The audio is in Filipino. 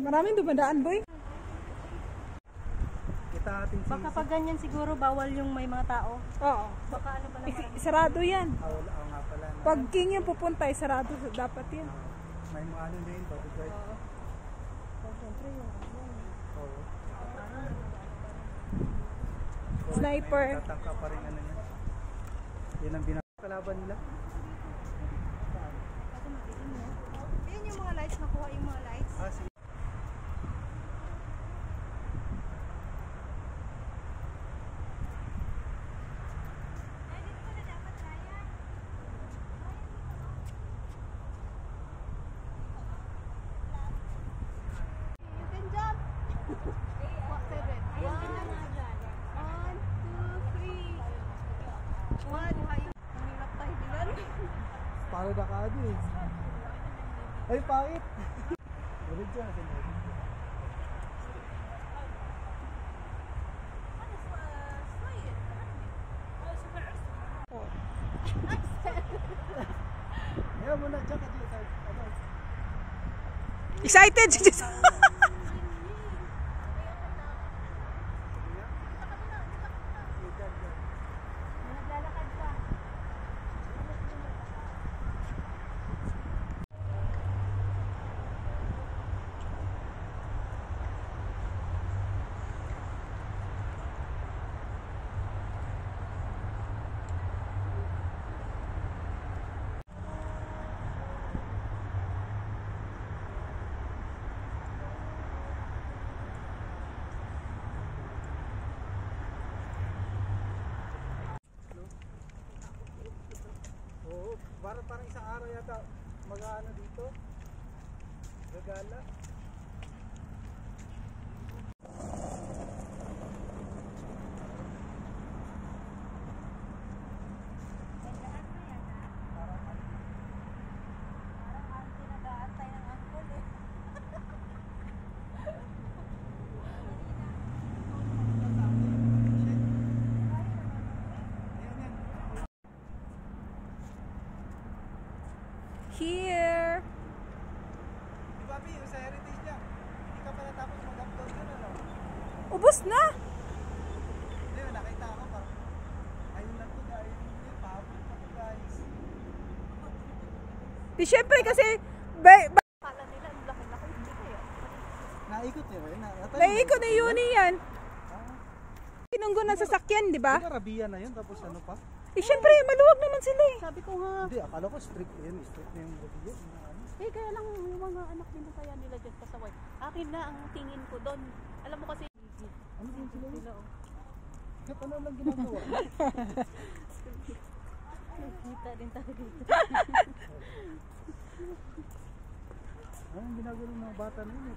Maraming dumadaan, boy. Kita ating Baka pag ganyan siguro bawal yung may mga tao. Oo. Baka ano pala marami. Sarado yan. Oo nga pala. Pag king yung pupunta, sarado dapat yan. May mga ano din, bodyguard. Oo. Siyempre yung Oo. Sniper. May tatangka pa rin ano niya. Yan ang binakalaban nila. Yan yung mga lights, nakuha yung mga lights. Ah, sige. Para na ka ano eh. Ay, pangit! Ulit dyan. Ayaw mo na dyan ka dito. Excited! Naglalakad pa. Oo, parang isang araw yata mag-ano dito. Gagala. Here. Di ba, yung sa heritage niya, hindi ka pa natapos mag-upload yun, ano? Ubus na. Hindi, nakita ako pa. Ayun lang to guys. Hindi, pahabol pa to guys. Di syempre kasi Kala nila, ang laki-laki. Hindi kaya. Naikot niya ba yun? naiikot na Uni yan. Tinunggo ng sasakyan, di ba? Di ba Rabia na yun? Tapos ano pa? Eh syempre, maluwag naman sila eh. Sabi ko nga. Hindi, akala ko strict yun. Strict na yung Rabia. Eh, kaya lang yung mga anak din na kaya nila dyan pasaway. Akin na ang tingin ko doon. Alam mo kasi, Ano yun sila? sila oh. Kat ano lang ginagawa? Kita din tayo dito. Anong ginagawa ng mga bata na yun?